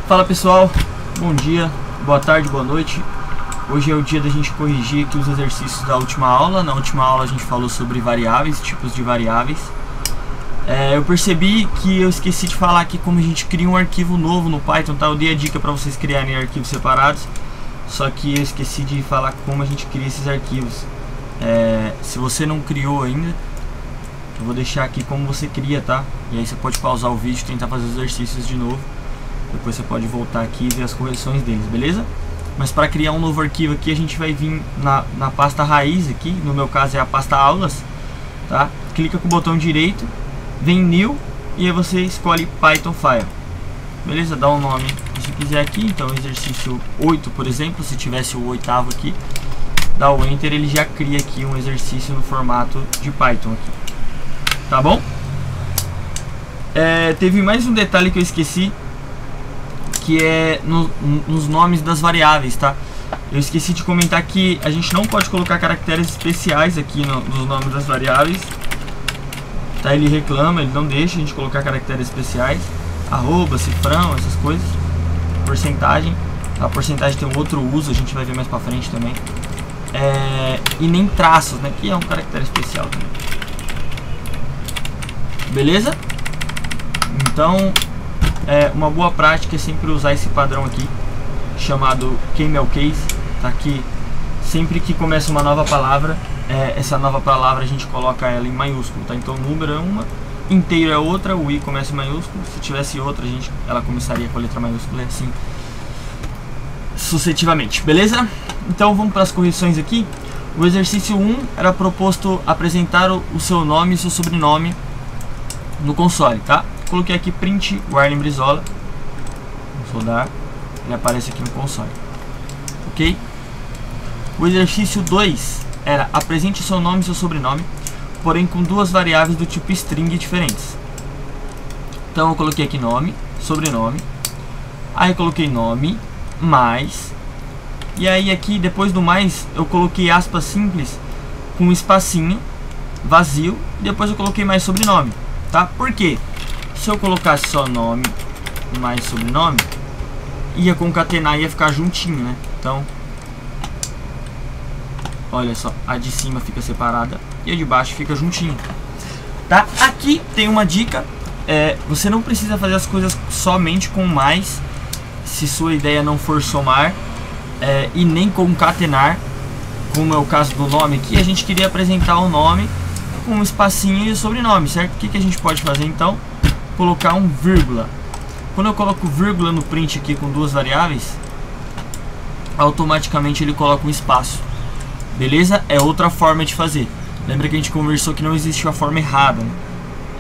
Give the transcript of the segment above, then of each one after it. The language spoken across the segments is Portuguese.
Fala pessoal, bom dia, boa tarde, boa noite. Hoje é o dia da gente corrigir aqui os exercícios da última aula. Na última aula a gente falou sobre variáveis, tipos de variáveis. Eu percebi que eu esqueci de falar aqui como a gente cria um arquivo novo no Python, tá? Eu dei a dica para vocês criarem arquivos separados, só que eu esqueci de falar como a gente cria esses arquivos. Se você não criou ainda, eu vou deixar aqui como você cria, tá? E aí você pode pausar o vídeo e tentar fazer os exercícios de novo. Depois você pode voltar aqui e ver as correções deles, beleza? Mas para criar um novo arquivo aqui, a gente vai vir na pasta raiz aqui, no meu caso é a pasta aulas, tá? Clica com o botão direito, vem New e aí você escolhe Python File, beleza? Dá um nome se você quiser aqui, então exercício 8, por exemplo, se tivesse o oitavo aqui, dá o Enter, ele já cria aqui um exercício no formato de Python aqui, tá bom? Teve mais um detalhe que eu esqueci, que é nos nomes das variáveis, tá? Eu esqueci de comentar que a gente não pode colocar caracteres especiais aqui nos nomes das variáveis, tá? Ele reclama, ele não deixa a gente colocar caracteres especiais, arroba, cifrão, essas coisas, porcentagem. A porcentagem tem um outro uso, a gente vai ver mais pra frente também. E nem traços, né? Que é um caractere especial também. Beleza? Então, uma boa prática é sempre usar esse padrão aqui, chamado camel case, tá? Que sempre que começa uma nova palavra, essa nova palavra a gente coloca ela em maiúsculo, tá? Então número é uma, inteiro é outra, o i começa em maiúsculo, se tivesse outra ela começaria com a letra maiúscula, assim sucessivamente, beleza? Então vamos para as correções aqui. O exercício 1 era proposto apresentar o seu nome e seu sobrenome no console, tá? Coloquei aqui print Warlen Brizola, vamos rodar, ele aparece aqui no console, ok? O exercício 2 era apresente seu nome e seu sobrenome, porém com duas variáveis do tipo string diferentes. Então eu coloquei aqui nome, sobrenome, aí eu coloquei nome, mais, e aí aqui depois do mais eu coloquei aspas simples com um espacinho vazio, e depois eu coloquei mais sobrenome, tá? Por quê? Se eu colocasse só nome mais sobrenome, ia concatenar e ia ficar juntinho, né? Então, olha só, a de cima fica separada e a de baixo fica juntinho, tá? Aqui tem uma dica, você não precisa fazer as coisas somente com mais, se sua ideia não for somar, e nem concatenar, como é o caso do nome aqui. A gente queria apresentar o nome com um espacinho e o sobrenome, certo? O que a gente pode fazer então? Colocar um vírgula. Quando eu coloco vírgula no print aqui com duas variáveis, automaticamente ele coloca um espaço, beleza? É outra forma de fazer. Lembra que a gente conversou que não existe uma forma errada,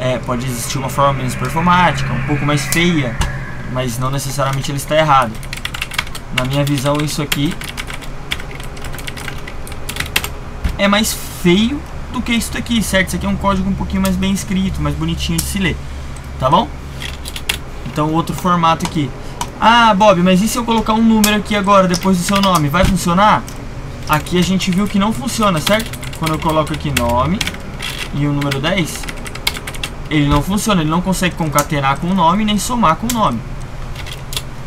né? Pode existir uma forma menos performática, um pouco mais feia, mas não necessariamente ele está errado. Na minha visão, isso aqui é mais feio do que isso aqui, certo? Isso aqui é um código um pouquinho mais bem escrito, mais bonitinho de se ler, tá bom? Então outro formato aqui. Ah, Bob, mas e se eu colocar um número aqui agora depois do seu nome? Vai funcionar? Aqui a gente viu que não funciona, certo? Quando eu coloco aqui nome e o número 10, ele não funciona, ele não consegue concatenar com o nome nem somar com o nome.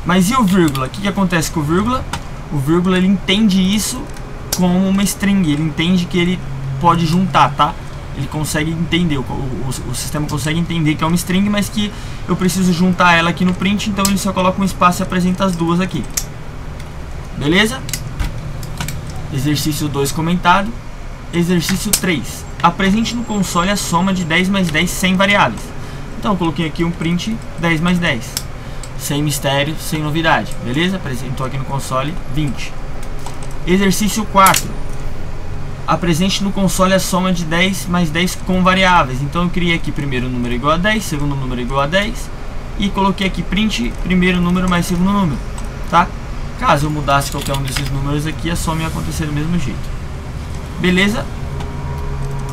Mas e o vírgula? O que acontece com o vírgula? O vírgula ele entende isso como uma string, ele entende que ele pode juntar, tá? Ele consegue entender, o sistema consegue entender que é uma string, mas que eu preciso juntar ela aqui no print, então ele só coloca um espaço e apresenta as duas aqui. Beleza? Exercício 2 comentado. Exercício 3. Apresente no console a soma de 10 mais 10 sem variáveis. Então eu coloquei aqui um print 10 mais 10. Sem mistério, sem novidade. Beleza? Apresentou aqui no console 20. Exercício 4. Apresente no console a soma de 10 mais 10 com variáveis. Então eu criei aqui primeiro número igual a 10, segundo número igual a 10, e coloquei aqui print primeiro número mais segundo número, tá? Caso eu mudasse qualquer um desses números aqui, a soma ia acontecer do mesmo jeito. Beleza?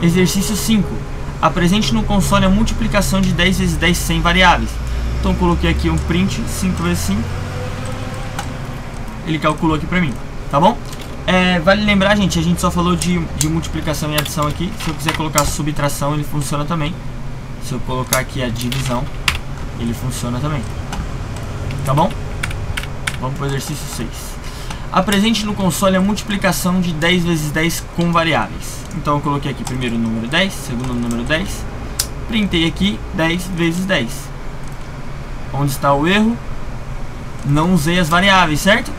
Exercício 5. Apresente no console a multiplicação de 10 vezes 10 sem variáveis. Então eu coloquei aqui um print 5 vezes 5. Ele calculou aqui pra mim, tá bom? Vale lembrar, gente, a gente só falou de multiplicação e adição aqui. Se eu quiser colocar subtração, ele funciona também. Se eu colocar aqui a divisão, ele funciona também. Tá bom? Vamos para o exercício 6. Apresente no console a multiplicação de 10 vezes 10 com variáveis. Então eu coloquei aqui primeiro o número 10, segundo o número 10. Printei aqui 10 vezes 10. Onde está o erro? Não usei as variáveis, certo?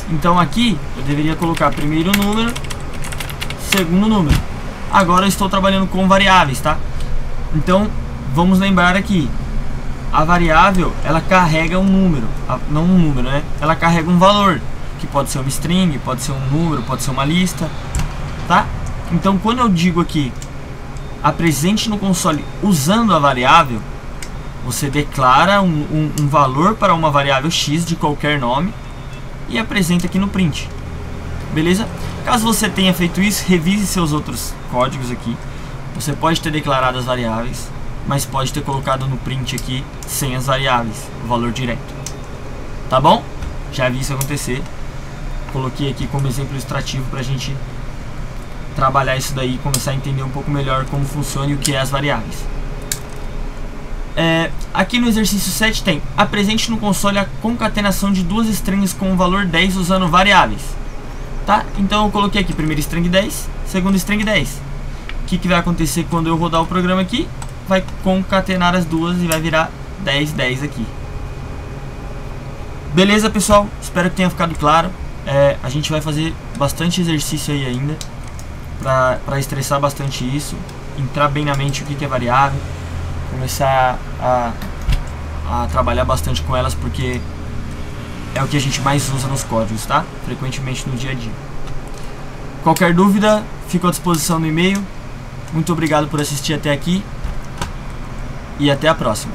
Então aqui eu deveria colocar primeiro o número, segundo o número. Agora eu estou trabalhando com variáveis, tá? Então vamos lembrar aqui, a variável ela carrega um número, não um número, né? Ela carrega um valor, que pode ser uma string, pode ser um número, pode ser uma lista, tá? Então quando eu digo aqui apresente no console usando a variável, você declara um valor para uma variável x de qualquer nome e apresenta aqui no print, beleza? Caso você tenha feito isso, revise seus outros códigos aqui. Você pode ter declarado as variáveis, mas pode ter colocado no print aqui sem as variáveis, o valor direto, tá bom? Já vi isso acontecer. Coloquei aqui como exemplo ilustrativo para a gente trabalhar isso daí e começar a entender um pouco melhor como funciona e o que é as variáveis. Aqui no exercício 7 tem: apresente no console a concatenação de duas strings com o valor 10 usando variáveis, tá? Então eu coloquei aqui primeiro string 10, segundo string 10. O que vai acontecer quando eu rodar o programa aqui? Vai concatenar as duas e vai virar 10, 10 aqui. Beleza, pessoal? Espero que tenha ficado claro. A gente vai fazer bastante exercício aí ainda para estressar bastante isso, entrar bem na mente o que é variável, começar a trabalhar bastante com elas, porque é o que a gente mais usa nos códigos, tá? Frequentemente no dia a dia. Qualquer dúvida, fico à disposição no e-mail. Muito obrigado por assistir até aqui e até a próxima.